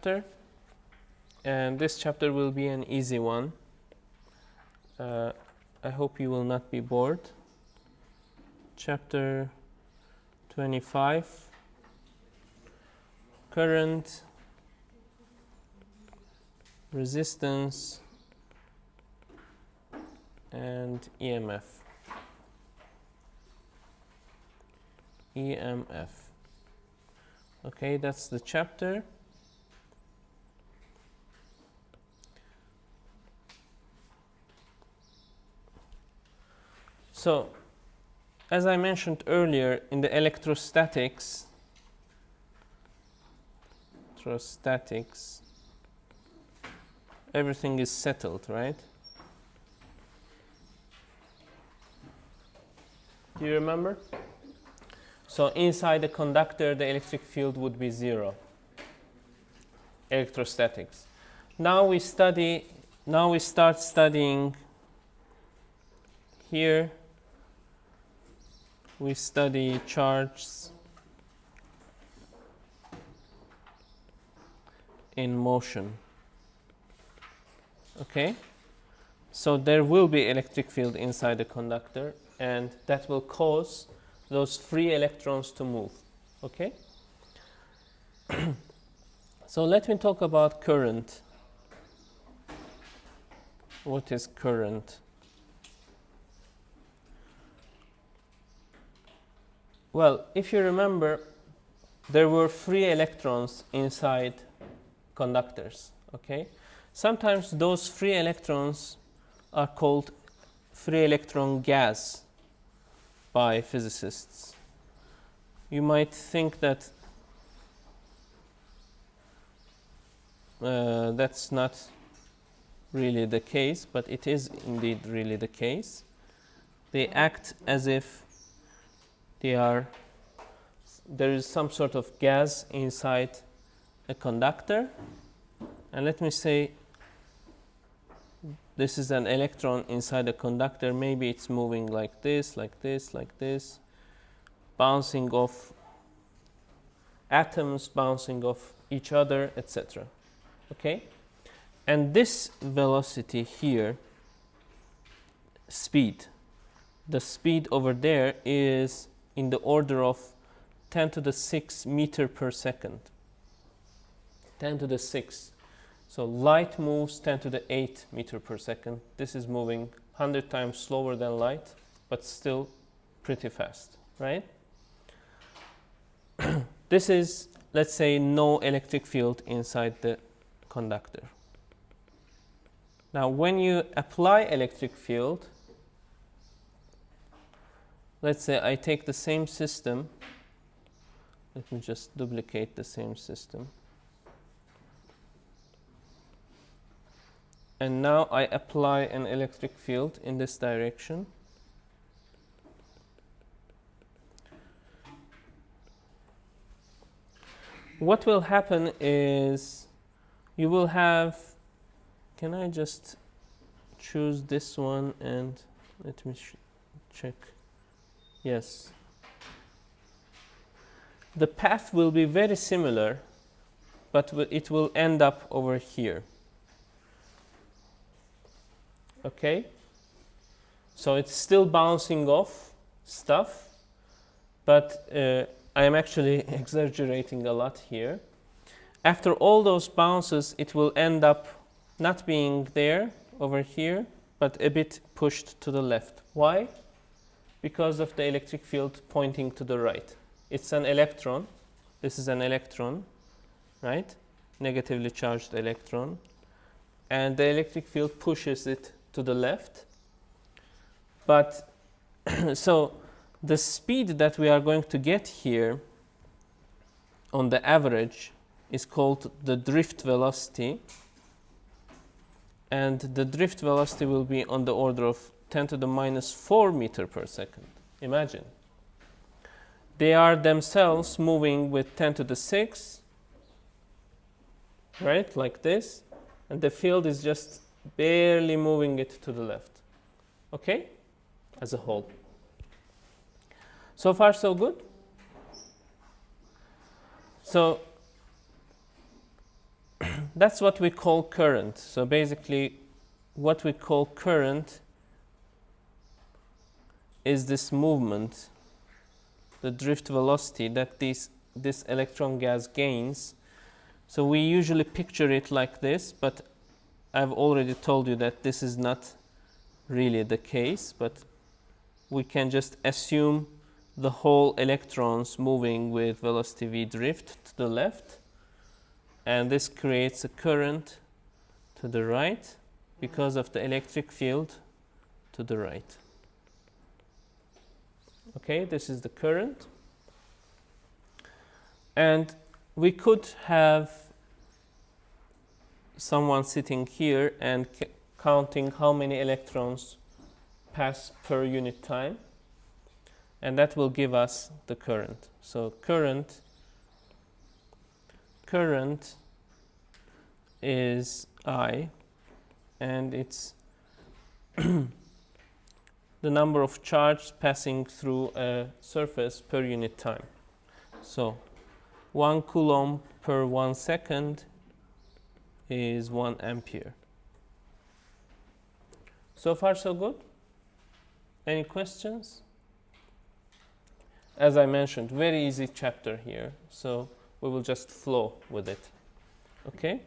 chapter, and this chapter will be an easy one. I hope you will not be bored. Chapter 25, current, resistance, and EMF. EMF. Okay, that's the chapter. So, as I mentioned earlier, in the electrostatics, everything is settled, right? Do you remember? So inside the conductor, the electric field would be zero. Electrostatics. Now we start studying here. We study charges in motion. Okay? So there will be electric field inside the conductor, and that will cause those free electrons to move. Okay? So let me talk about current. What is current? Well, if you remember, there were free electrons inside conductors. Okay? Sometimes those free electrons are called free electron gas by physicists. You might think that that's not really the case, but it is indeed really the case. They act as if there is some sort of gas inside a conductor, and let me say this is an electron inside a conductor. Maybe it's moving like this, like this, like this, bouncing off atoms, bouncing off each other, etc. Okay? And this velocity here, speed, the speed over there is in the order of 10 to the 6 meter per second. 10 to the 6. So light moves 10 to the 8 meter per second. This is moving 100 times slower than light, but still pretty fast, right? This is, let's say, no electric field inside the conductor. Now, when you apply electric field, let's say I take the same system. Let me just duplicate the same system. And now I apply an electric field in this direction. What will happen is you will have, can I just choose this one and let me check. Yes. The path will be very similar, but it will end up over here. Okay? So it's still bouncing off stuff, but I am actually exaggerating a lot here. After all those bounces, it will end up not being there over here, but a bit pushed to the left. Why? Because of the electric field pointing to the right. It's an electron. This is an electron, right? Negatively charged electron. And the electric field pushes it to the left. But so the speed that we are going to get here on the average is called the drift velocity. And the drift velocity will be on the order of 10 to the minus 4 meter per second. Imagine. They are themselves moving with 10 to the 6, right, like this, and the field is just barely moving it to the left. Okay? As a whole. So far, so good? So that's what we call current. So basically, what we call current is this movement, the drift velocity that this electron gas gains. So we usually picture it like this, but I've already told you that this is not really the case, but we can just assume the whole electrons moving with velocity v drift to the left, and this creates a current to the right because of the electric field to the right. Okay, this is the current. And we could have someone sitting here and counting how many electrons pass per unit time, and that will give us the current. So current is I, and it's the number of charge passing through a surface per unit time. So 1 coulomb per 1 second is 1 ampere. So far so good? Any questions? As I mentioned, very easy chapter here, so we will just flow with it. Okay?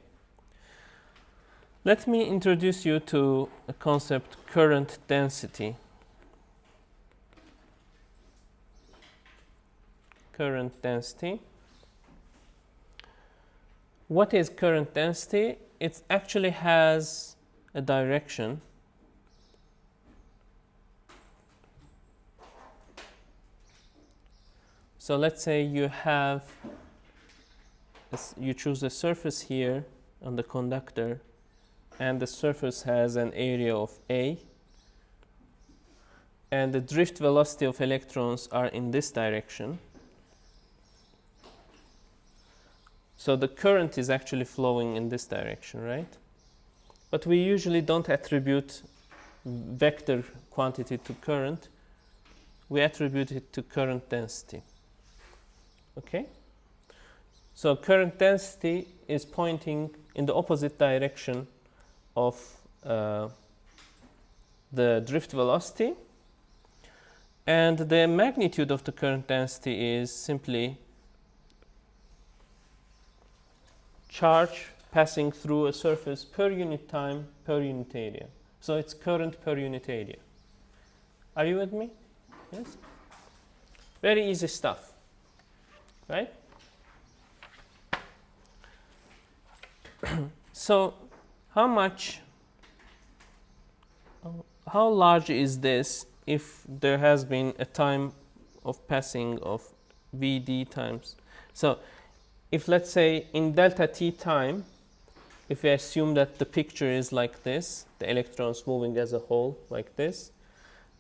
Let me introduce you to a concept, current density. Current density. What is current density? It actually has a direction. So let's say you choose a surface here on the conductor, and the surface has an area of A, and the drift velocity of electrons are in this direction. So the current is actually flowing in this direction, right? But we usually don't attribute vector quantity to current. We attribute it to current density. Okay? So current density is pointing in the opposite direction of the drift velocity, and the magnitude of the current density is simply charge passing through a surface per unit time per unit area. So it's current per unit area. Are you with me? Yes? Very easy stuff, right? So how large is this if there has been a time of passing of Vd times? So if, let's say, in delta t time, if we assume that the picture is like this, the electrons moving as a whole like this,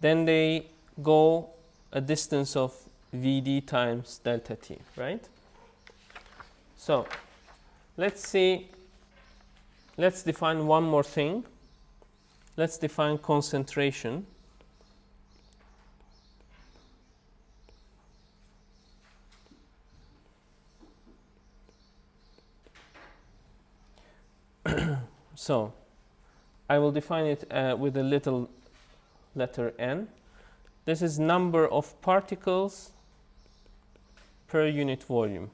then they go a distance of Vd times delta t, right? So let's define one more thing. Let's define concentration. So I will define it with a little letter n. This is number of particles per unit volume.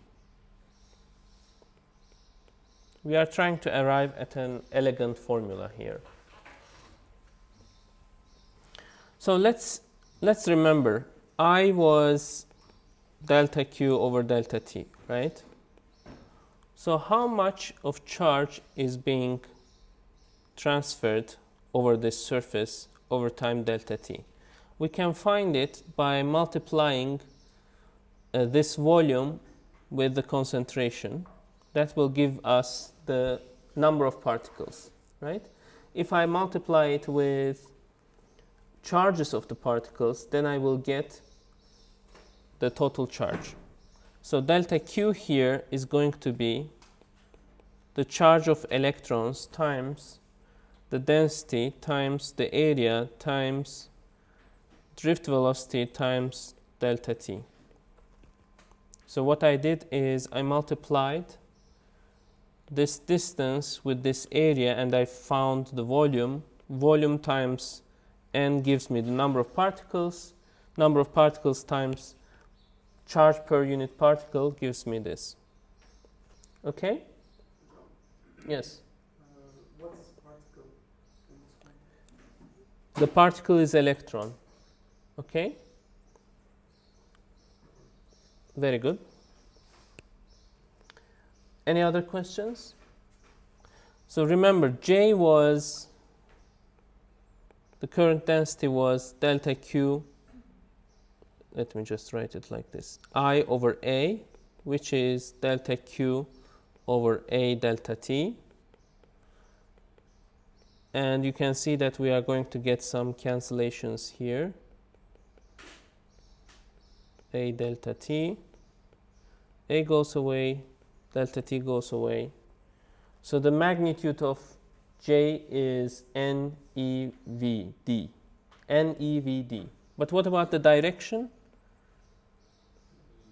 We are trying to arrive at an elegant formula here. So let's remember, I was delta Q over delta T, right? So how much of charge is being transferred over this surface over time delta T? We can find it by multiplying this volume with the concentration. That will give us the number of particles, right? If I multiply it with charges of the particles, then I will get the total charge. So delta Q here is going to be the charge of electrons times the density times the area times drift velocity times delta T. So what I did is I multiplied this distance with this area and I found the volume times n gives me the number of particles times charge per unit particle gives me this. Okay? Yes? What is particle? The particle is electron. Okay? Very good. Any other questions? So remember, J was, the current density was delta Q, let me just write it like this, I over A, which is delta Q over A delta T. And you can see that we are going to get some cancellations here. A delta T, A goes away, delta T goes away. So the magnitude of J is NeVd. NeVd. But what about the direction?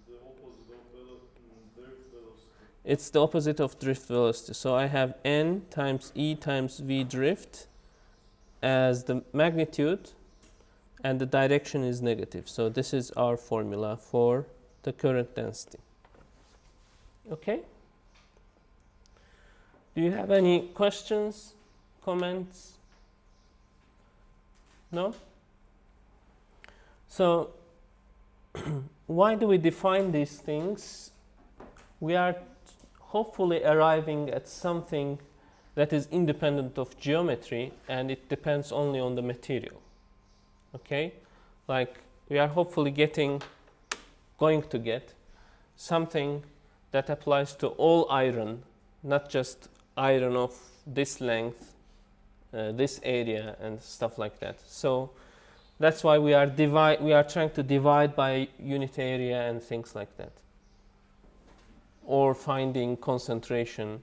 The opposite of drift velocity. It's the opposite of drift velocity. So I have N times E times V drift as the magnitude, and the direction is negative. So this is our formula for the current density. Okay? Do you have any questions, comments? No? So, why do we define these things? We are hopefully arriving at something that is independent of geometry and it depends only on the material. Okay? Like, we are hopefully going to get something that applies to all iron, not just iron of this length, this area, and stuff like that. So that's why we are trying to divide by unit area and things like that, or finding concentration.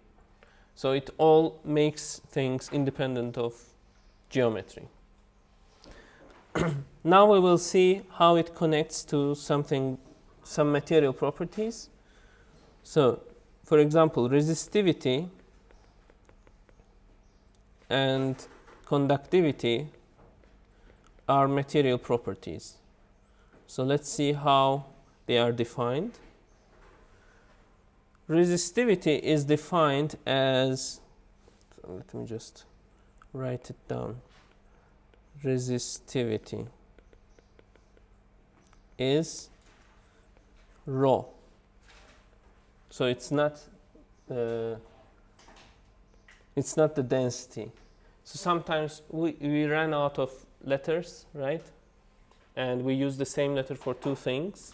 So it all makes things independent of geometry. Now we will see how it connects to some material properties. So, for example, resistivity and conductivity are material properties. So let's see how they are defined. Resistivity is defined as, let me just write it down. Resistivity is rho. So it's not the density. So sometimes we run out of letters, right? And we use the same letter for two things,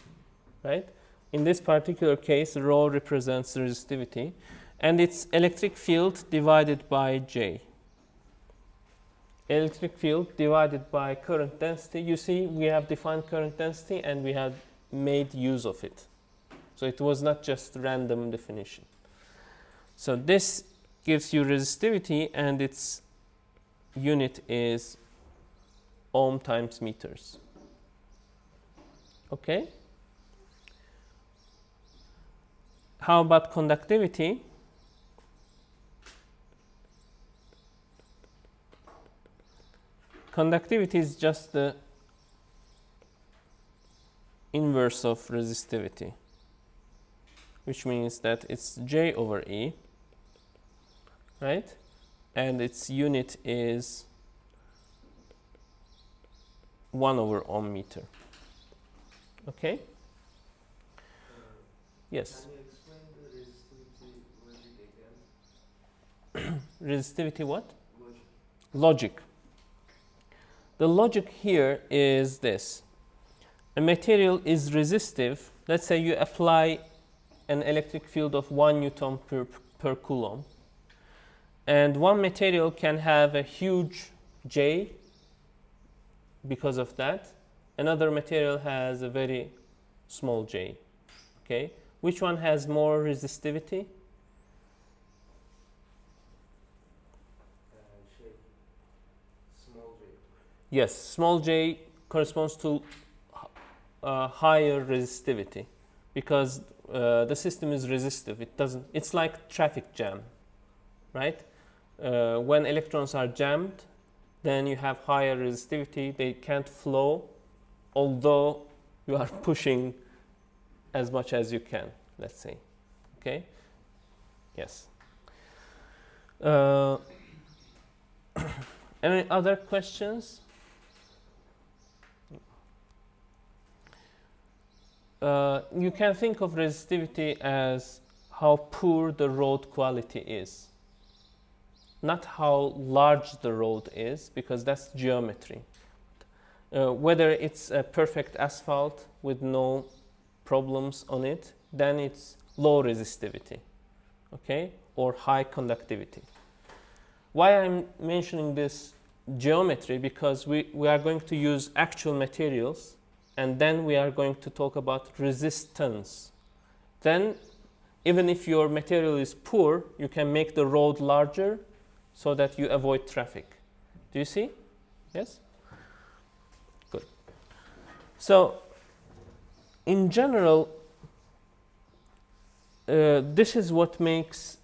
right? In this particular case, rho represents resistivity, and it's electric field divided by J. Electric field divided by current density. You see, we have defined current density and we have made use of it. So it was not just random definition. So this gives you resistivity, and its unit is ohm times meters. Okay? How about conductivity? Conductivity is just the inverse of resistivity, which means that it's J over E, right? And its unit is 1 over ohm meter. Okay? Yes? Can you explain the resistivity logic again? Resistivity what? Logic. Logic. The logic here is this. A material is resistive. Let's say you apply an electric field of 1 Newton per Coulomb. And one material can have a huge J because of that. Another material has a very small J. Okay? Which one has more resistivity? Small J. Yes, small J corresponds to higher resistivity because the system is resistive. It's like traffic jam. right? When electrons are jammed, then you have higher resistivity. They can't flow, although you are pushing as much as you can, let's say. Okay? Yes. Any other questions? You can think of resistivity as how poor the road quality is, not how large the road is, because that's geometry. Whether it's a perfect asphalt with no problems on it, then it's low resistivity, okay, or high conductivity. Why I'm mentioning this geometry? Because we are going to use actual materials, and then we are going to talk about resistance. Then, even if your material is poor, you can make the road larger so that you avoid traffic. Do you see? Yes? Good. So, in general, this is what makes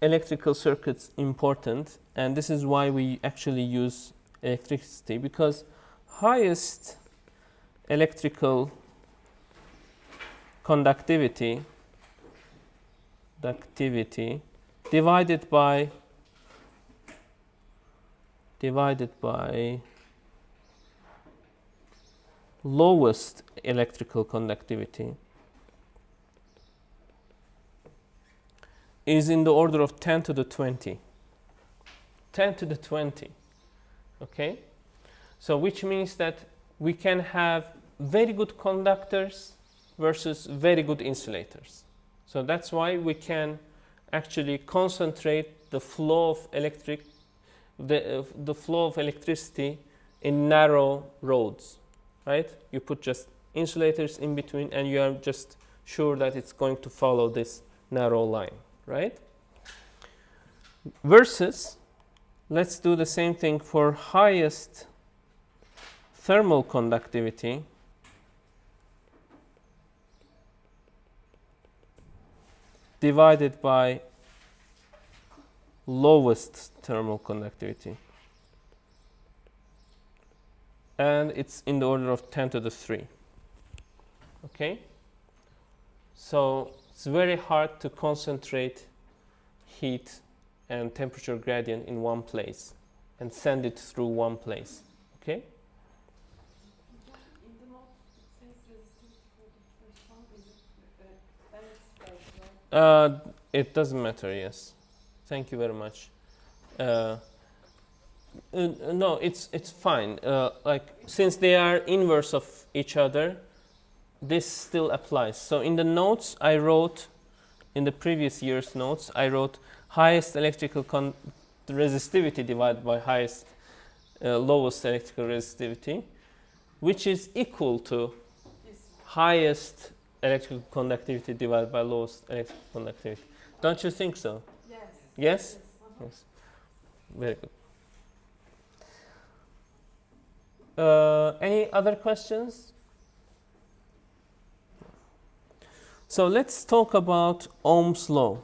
electrical circuits important, and this is why we actually use electricity, because highest electrical conductivity divided by lowest electrical conductivity is in the order of 10 to the 20. 10 to the 20. Okay? So which means that we can have very good conductors versus very good insulators. So that's why we can actually concentrate the flow of the flow of electricity in narrow roads, right? You put just insulators in between, and you are just sure that it's going to follow this narrow line, right? Versus, let's do the same thing for highest thermal conductivity divided by lowest thermal conductivity. And it's in the order of 10 to the 3. Okay? So it's very hard to concentrate heat and temperature gradient in one place and send it through one place. Okay? In the notes, it says resistivity for the first one. Is it Nth phase, right? It doesn't matter, yes. Thank you very much. No, it's fine. Like, since they are inverse of each other, this still applies. So in the notes I wrote, in the previous year's notes, I wrote highest electrical resistivity divided by highest lowest electrical resistivity, which is equal to highest electrical conductivity divided by lowest electrical conductivity. Don't you think so? Yes. Yes? Uh-huh. Yes. Very good. Any other questions? So let's talk about Ohm's law.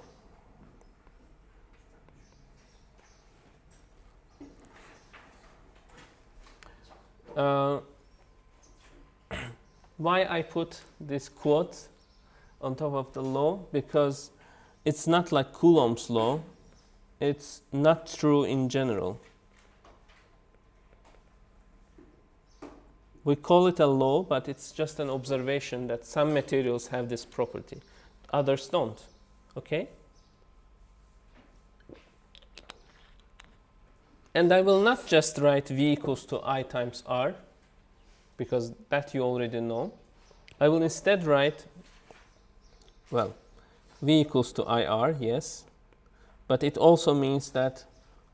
Why I put this quote on top of the law? Because it's not like Coulomb's law. It's not true in general. We call it a law, but it's just an observation that some materials have this property, others don't. Okay? And I will not just write V equals to I times R, because that you already know. I will instead write, well, V equals to IR, yes, but it also means that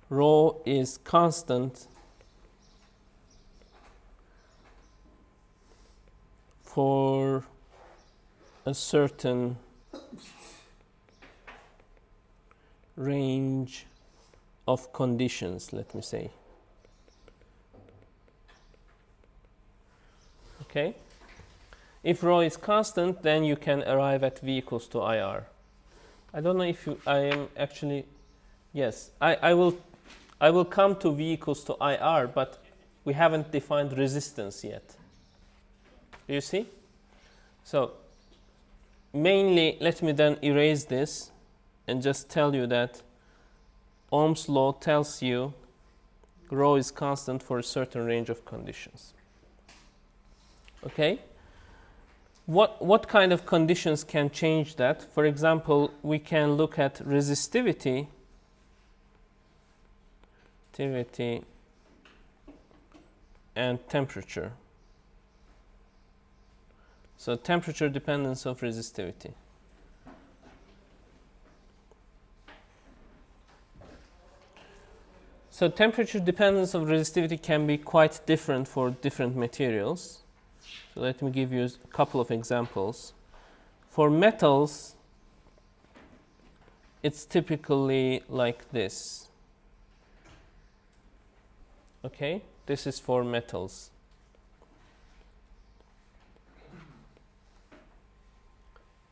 rho is constant for a certain range of conditions, let me say. Okay? If rho is constant, then you can arrive at V equals to IR. I don't know if I am actually Yes, I will come to V equals to IR, but we haven't defined resistance yet. Do you see? So mainly, let me then erase this and just tell you that Ohm's law tells you rho is constant for a certain range of conditions. Okay? What kind of conditions can change that? For example, we can look at resistivity and temperature. So temperature dependence of resistivity. So temperature dependence of resistivity can be quite different for different materials. So let me give you a couple of examples. For metals, it's typically like this. Okay, this is for metals.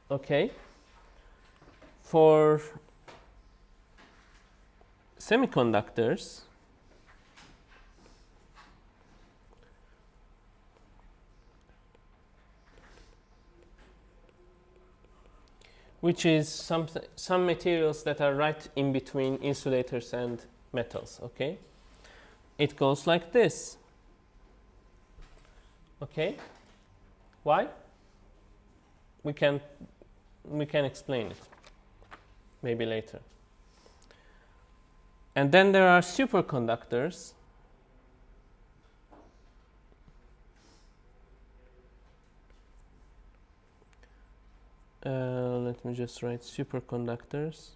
Okay, for semiconductors, which is some materials that are right in between insulators and metals. Okay, it goes like this. Okay, why? We can explain it maybe later. And then there are superconductors. Let me just write superconductors.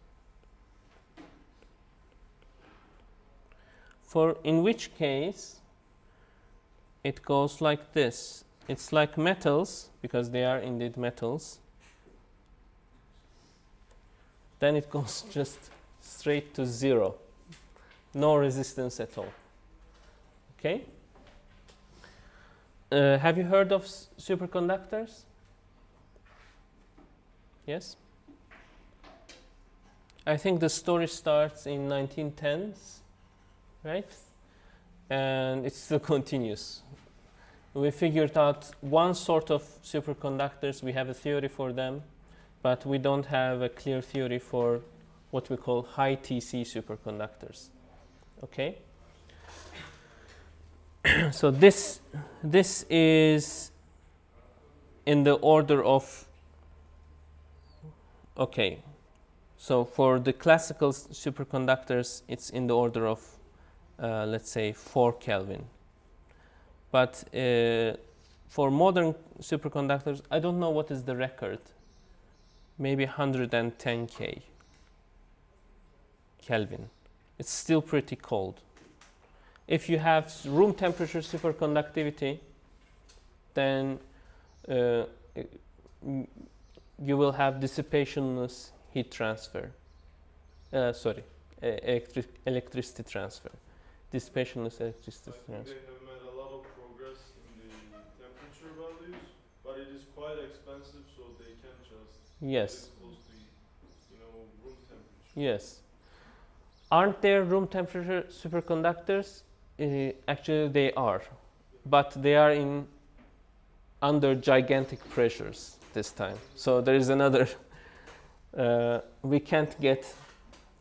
In which case it goes like this. It's like metals, because they are indeed metals. Then it goes just straight to zero. No resistance at all. Okay? Have you heard of superconductors? Yes? I think the story starts in 1910s, right? And it still continues. We figured out one sort of superconductors. We have a theory for them, but we don't have a clear theory for what we call high TC superconductors. Okay? So this is in the order of, okay, so for the classical superconductors, it's in the order of, let's say, 4 Kelvin. But for modern superconductors, I don't know what is the record. Maybe 110 Kelvin. It's still pretty cold. If you have room temperature superconductivity, then you will have dissipationless heat transfer. Electricity transfer. Dissipationless electricity transfer. They have made a lot of progress in the temperature values, but it is quite expensive, so they can't just Yes. get close to room temperature. Yes. Aren't there room temperature superconductors? Actually, they are, but they are under gigantic pressures this time. So there is another. We can't get.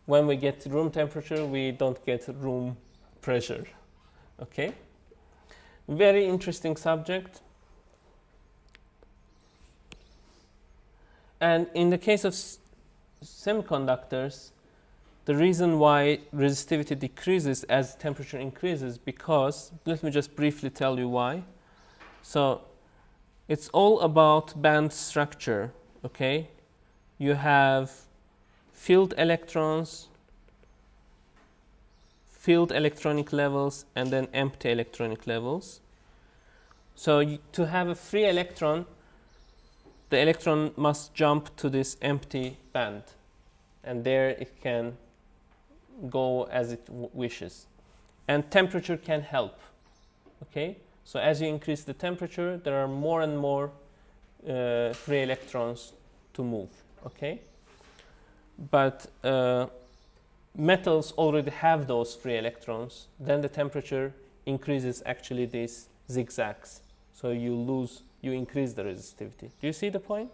When we get room temperature, we don't get room pressure. Okay. Very interesting subject. And in the case of semiconductors, the reason why resistivity decreases as temperature increases, because, let me just briefly tell you why. So it's all about band structure, okay? You have filled electrons, filled electronic levels, and then empty electronic levels. So to have a free electron, the electron must jump to this empty band, and there it can go as it wishes. And temperature can help. Okay, so as you increase the temperature, there are more and more free electrons to move. Okay, but metals already have those free electrons, then the temperature increases actually these zigzags. So you increase the resistivity. Do you see the point?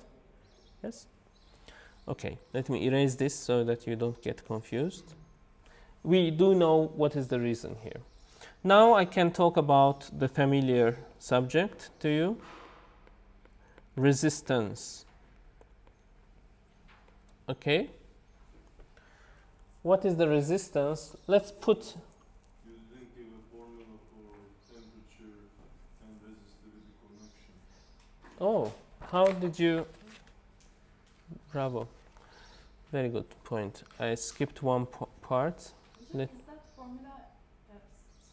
Yes? Okay, let me erase this so that you don't get confused. We do know what is the reason here. Now I can talk about the familiar subject to you, resistance. Okay? What is the resistance? Let's put... You didn't give a formula for temperature and resistivity connection. Oh, how did you... Bravo. Very good point. I skipped one part. Is Let- that formula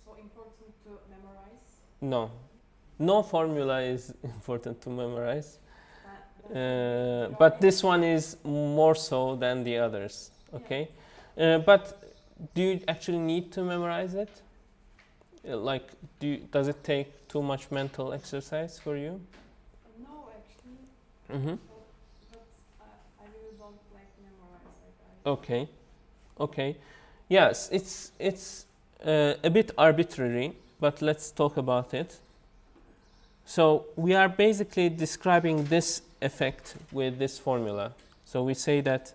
so important to memorize? No. No formula is important to memorize. But this one is more so than the others. Okay? But do you actually need to memorize it? Like, does it take too much mental exercise for you? No, actually. Mm-hmm. But I really don't like memorize. Okay. Okay. Yes, it's a bit arbitrary, but let's talk about it. So we are basically describing this effect with this formula. So we say that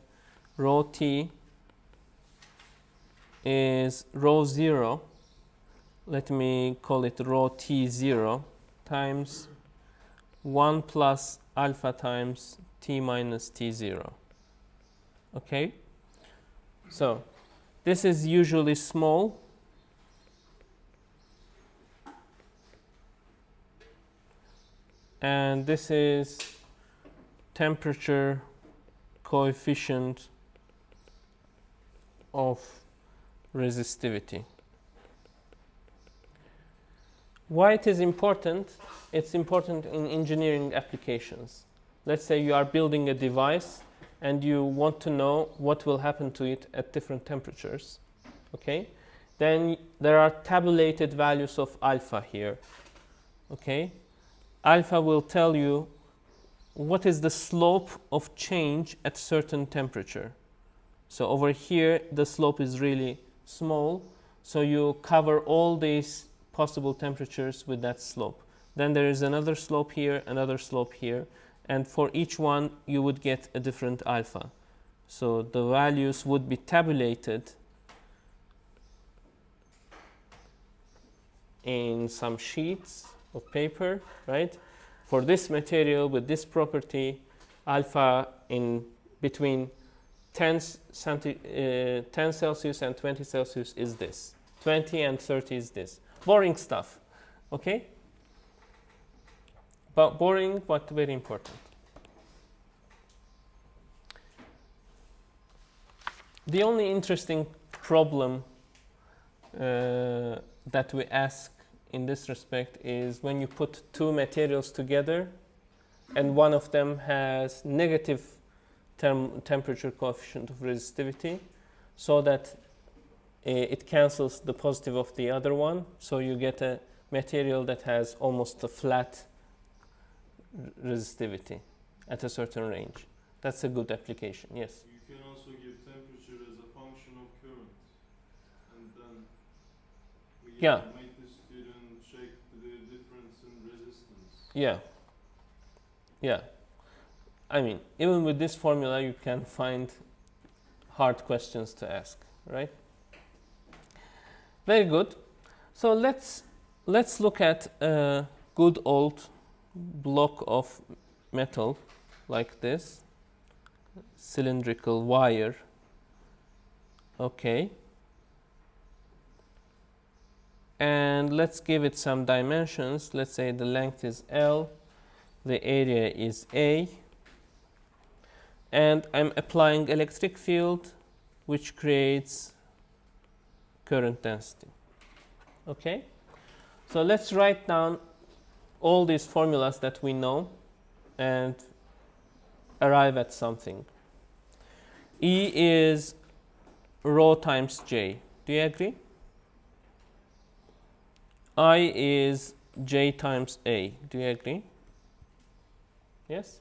rho t is rho 0, let me call it rho t0 times 1 plus alpha times t minus t0. Okay? So this is usually small. And this is temperature coefficient of resistivity. Why it is important? It's important in engineering applications. Let's say you are building a device and you want to know what will happen to it at different temperatures. Okay? Then there are tabulated values of alpha here. Okay? Alpha will tell you what is the slope of change at certain temperature. So over here, the slope is really small. So you cover all these possible temperatures with that slope. Then there is another slope here, another slope here. And for each one, you would get a different alpha. So the values would be tabulated in some sheets of paper, right? For this material with this property, alpha in between 10 Celsius and 20 Celsius is this. 20 and 30 is this. Boring stuff, okay? But boring, but very important. The only interesting problem that we ask in this respect is when you put two materials together and one of them has negative temperature coefficient of resistivity, so that it cancels the positive of the other one, so you get a material that has almost a flat resistivity at a certain range. That's a good application, yes. You can also give temperature as a function of current, and then we make the student check the difference in resistance. Yeah. I mean, even with this formula, you can find hard questions to ask, right? Very good. So let's look at a good old block of metal like this, cylindrical wire. Okay. And let's give it some dimensions. Let's say the length is L, the area is A, and I'm applying electric field which creates current density. Okay? So let's write down all these formulas that we know and arrive at something. E is rho times J. Do you agree? I is J times A. Do you agree? Yes?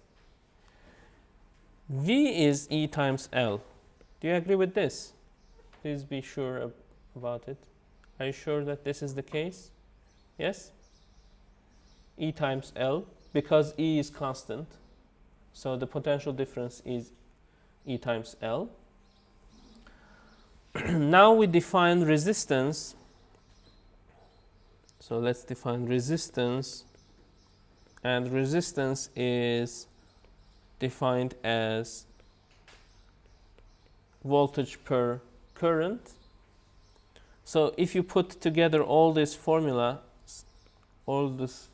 V is E times L. Do you agree with this? Please be sure about it. Are you sure that this is the case? Yes? E times L, because E is constant. So the potential difference is E times L. Now we define resistance. So let's define resistance. And resistance is defined as voltage per current. So if you put together all this formula, all this,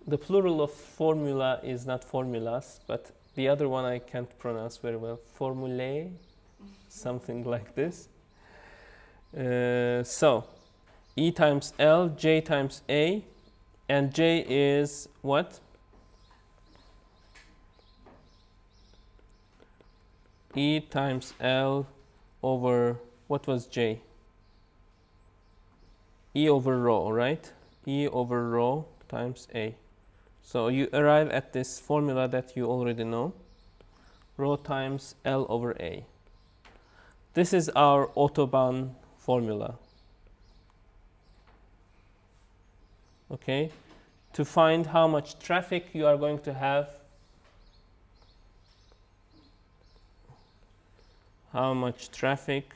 the plural of formula is not formulas, but the other one I can't pronounce very well. Formulae, something like this. So E times L, J times A, and J is what? E times L over, what was J? E over rho, right? E over rho times A. So you arrive at this formula that you already know. Rho times L over A. This is our Autobahn formula. Okay? To find how much traffic you are going to have, how much traffic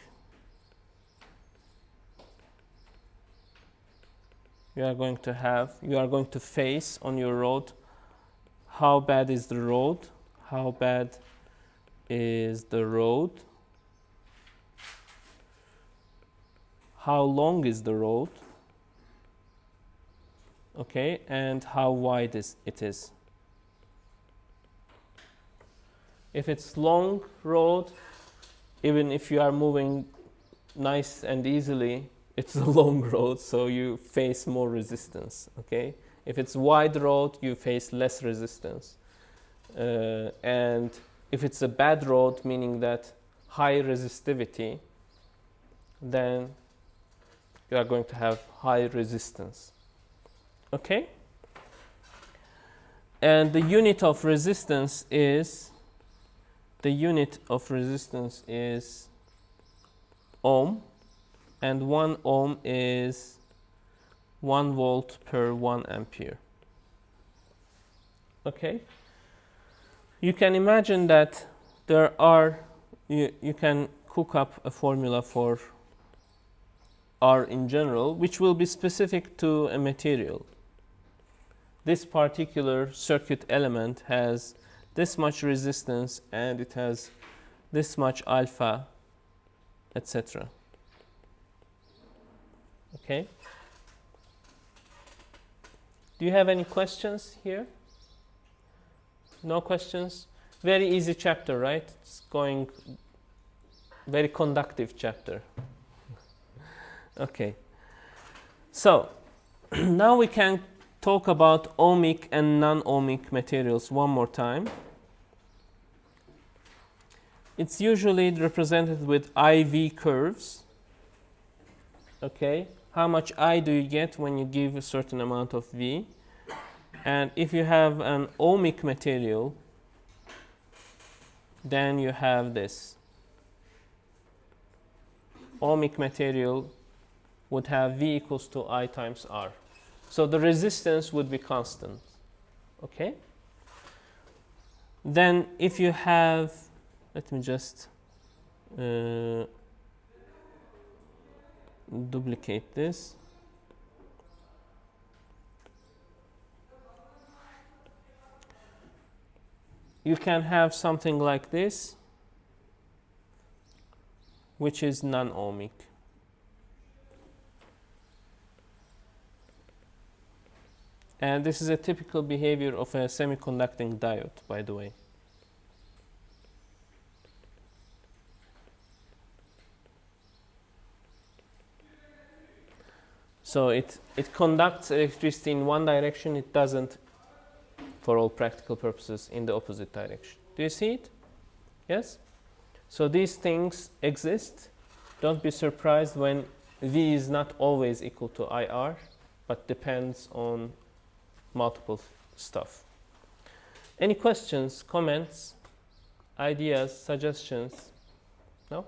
you are going to have, you are going to face on your road. How bad is the road? How bad is the road? How long is the road? Okay, and how wide it is. If it's long road, even if you are moving nice and easily, it's a long road, so you face more resistance. Okay, if it's wide road, you face less resistance. And if it's a bad road, meaning that high resistivity, then you are going to have high resistance. Okay? And the unit of resistance is ohm, and 1 ohm is 1 volt per 1 ampere. Okay? You can imagine that there are, you can cook up a formula for R in general, which will be specific to a material. This particular circuit element has this much resistance and it has this much alpha, etc. Okay? Do you have any questions here? No questions? Very easy chapter, right? It's going very conductive chapter. Okay. So, now we can talk about ohmic and non-ohmic materials one more time. It's usually represented with IV curves. Okay, how much I do you get when you give a certain amount of V? And if you have an ohmic material, then you have this. Ohmic material would have V equals to I times R. So the resistance would be constant. Okay? Then if you have, let me just duplicate this. You can have something like this, which is non-ohmic. And this is a typical behavior of a semiconducting diode, by the way. So it conducts electricity in one direction, it doesn't, for all practical purposes, in the opposite direction. Do you see it? Yes? So these things exist. Don't be surprised when V is not always equal to IR, but depends on multiple stuff. Any questions, comments? ideas, suggestions? No?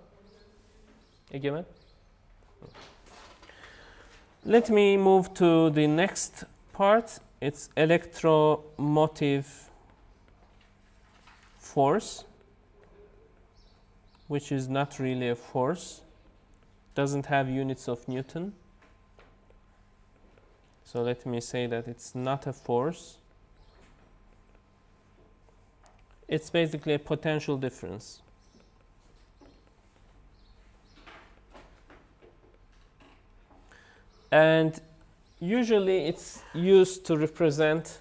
Egemen? Let me move to the next part. It's electromotive force, which is not really a force, doesn't have units of Newton. So let me say that it's not a force. It's basically a potential difference. And usually it's used to represent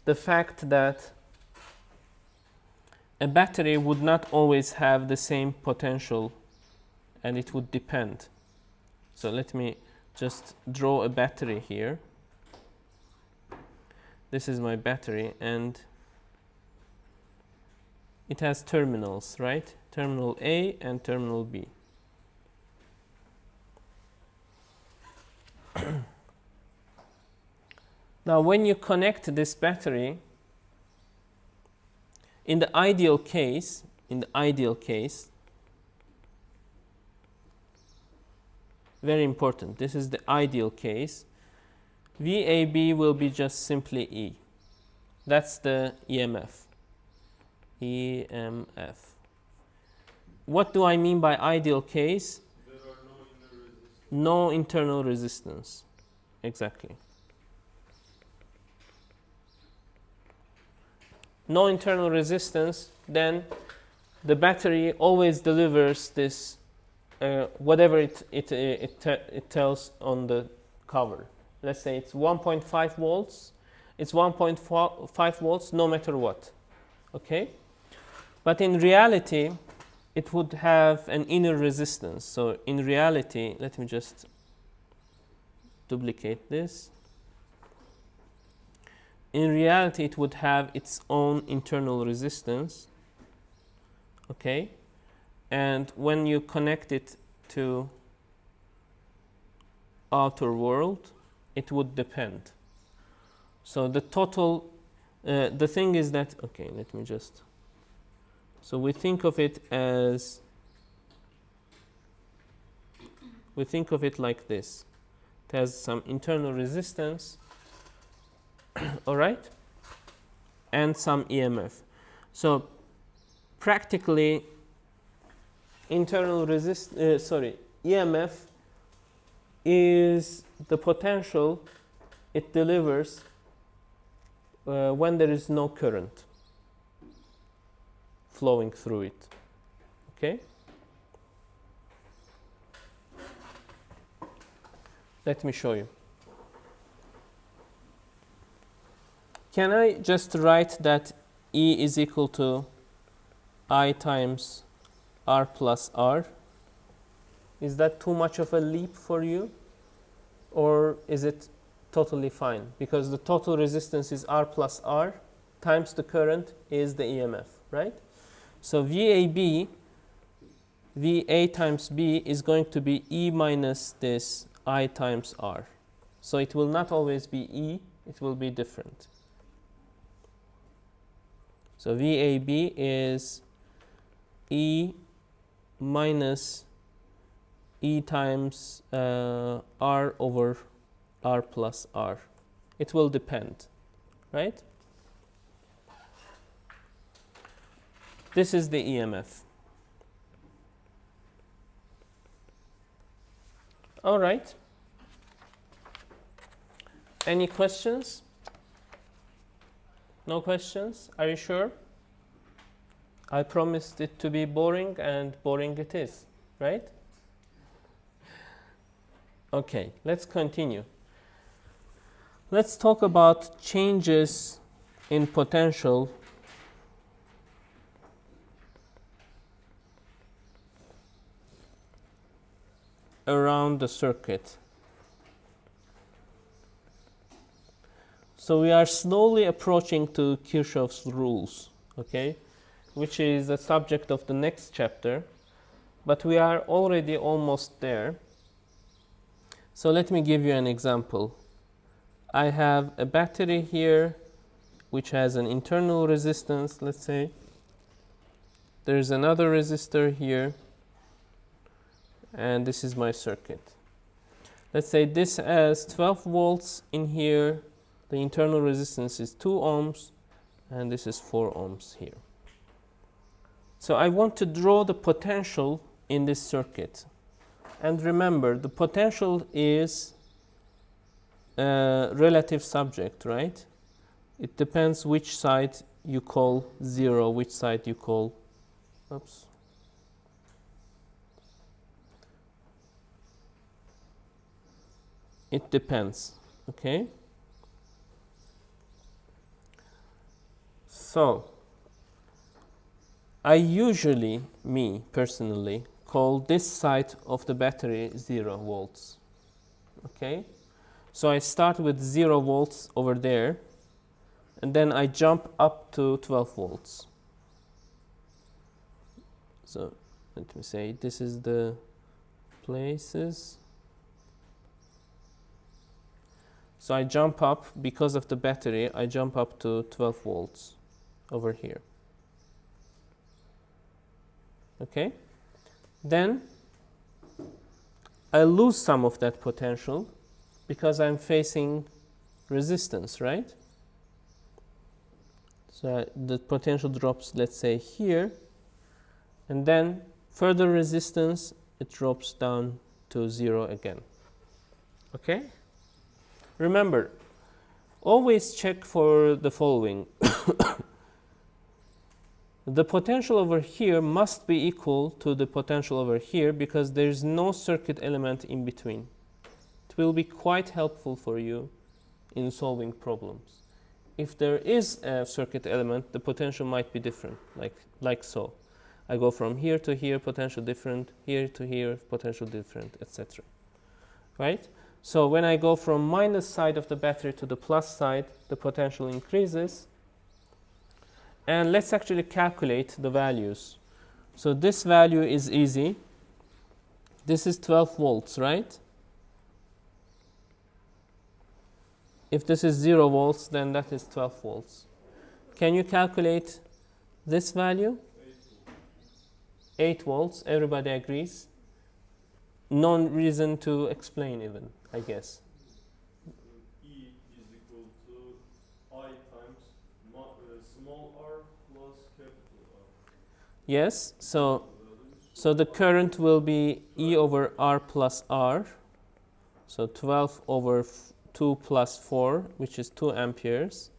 the fact that a battery would not always have the same potential, and it would depend. So let me just draw a battery here. This is my battery, and it has terminals, right? Terminal A and terminal B. Now, when you connect this battery, in the ideal case, very important, this is the ideal case, VAB will be just simply E. That's the EMF. EMF. What do I mean by ideal case? There are no inner resistance. No internal resistance. Exactly. No internal resistance, then the battery always delivers this whatever it tells on the cover. Let's say it's 1.5 volts. It's 1.5 volts no matter what. Okay? But in reality, it would have an inner resistance. So in reality, let me just duplicate this. In reality, it would have its own internal resistance. Okay? And when you connect it to outer world, it would depend. So the total, the thing is that, okay, let me just, so we think of it as, we think of it like this. It has some internal resistance, all right, and some EMF. So practically, EMF is the potential it delivers when there is no current flowing through it. Okay? Let me show you. Can I just write that E is equal to I times R plus R? Is that too much of a leap for you? Or is it totally fine? Because the total resistance is R plus R times the current is the EMF, right? So VA times B is going to be E minus this I times R. So it will not always be E, it will be different. So VAB is E minus E times R over R plus R. It will depend, right? This is the EMF. All right. Any questions? No questions? Are you sure? I promised it to be boring, and boring it is, right? Okay, let's continue. Let's talk about changes in potential around the circuit. So we are slowly approaching to Kirchhoff's rules, okay, which is the subject of the next chapter, but we are already almost there. So let me give you an example. I have a battery here which has an internal resistance, let's say, there's another resistor here, and this is my circuit. Let's say this has 12 volts in here, the internal resistance is 2 ohms, and this is 4 ohms here. So I want to draw the potential in this circuit. And remember, the potential is a relative subject, right? It depends which side you call 0, which side you call, oops. It depends, okay? So, I usually, me personally, call this side of the battery 0 volts, okay? So I start with 0 volts over there, and then I jump up to 12 volts. So let me say this is the places. So I jump up, because of the battery, I jump up to 12 volts over here. Okay? Then I lose some of that potential because I'm facing resistance, right? So the potential drops, let's say, here, and then further resistance, it drops down to 0 again. Okay? Remember, always check for the following. The potential over here must be equal to the potential over here because there's no circuit element in between. It will be quite helpful for you in solving problems. If there is a circuit element, the potential might be different, like so. I go from here to here, potential different, here to here, potential different, etc. Right? So when I go from minus side of the battery to the plus side, the potential increases. And let's actually calculate the values. So this value is easy. This is 12 volts, right? If this is 0 volts, then that is 12 volts. Can you calculate this value? 8 volts. Everybody agrees? No reason to explain even, I guess. E is equal to I times small r plus capital R. Yes, so the current will be E over R plus R. So 12 over 2 plus 4, which is 2 amperes.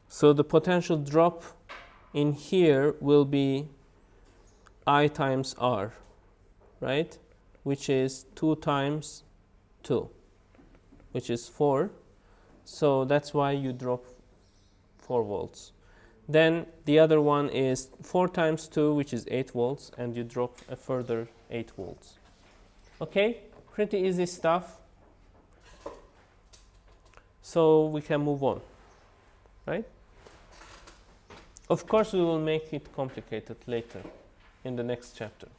So the potential drop in here will be I times R, right? Which is 2 times 2, which is 4. So that's why you drop 4 volts. Then the other one is 4 times 2, which is 8 volts, and you drop a further 8 volts. Okay, pretty easy stuff. So we can move on, right? Of course, we will make it complicated later in the next chapter.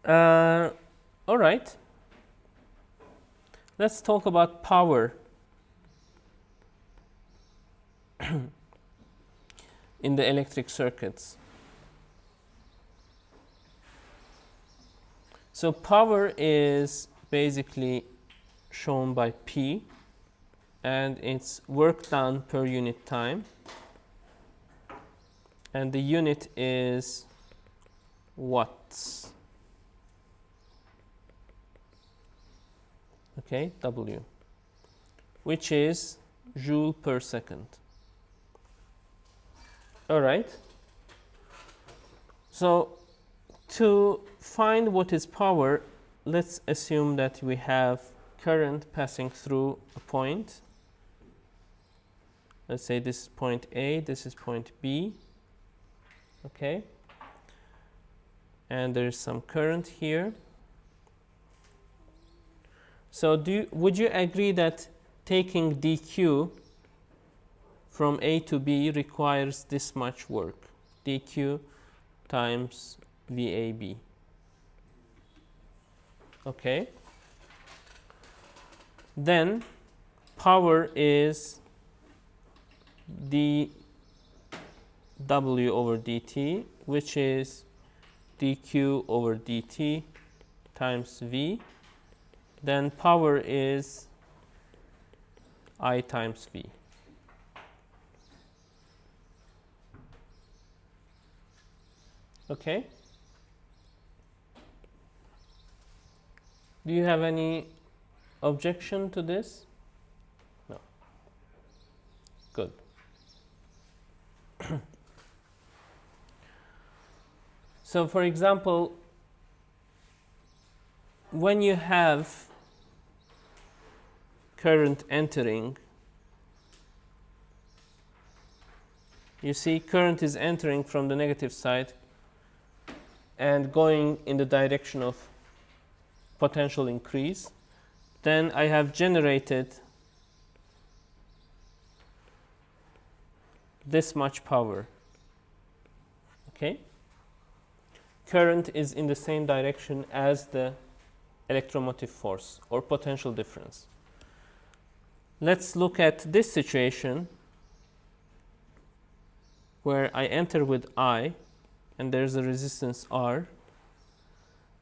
All right. Let's talk about power in the electric circuits. So power is basically shown by P, and it's work done per unit time, and the unit is watts. Okay, W, which is joule per second. All right. So to find what is power, let's assume that we have current passing through a point. Let's say this is point A, this is point B. Okay. And there is some current here. So would you agree that taking dq from A to B requires this much work? dq times VAB. Okay. Then power is W over dt, which is dq over dt times V. Then power is I times V. Okay? Do you have any objection to this? No. Good. So, for example, when you have current entering, you see current is entering from the negative side and going in the direction of potential increase. Then I have generated this much power. Okay? Current is in the same direction as the electromotive force or potential difference. Let's look at this situation where I enter with I and there's a resistance R.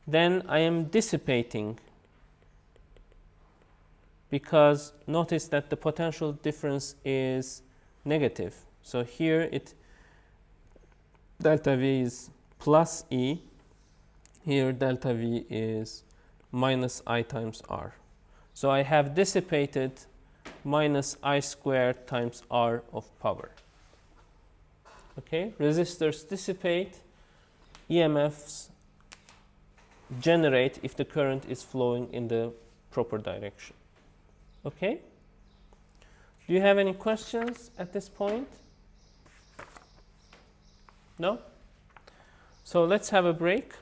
Then I am dissipating, because notice that the potential difference is negative. So here delta V is plus E. Here delta V is minus I times R. So I have dissipated minus I squared times R of power. Okay, resistors dissipate, EMFs generate if the current is flowing in the proper direction. Okay? Do you have any questions at this point? No? So let's have a break.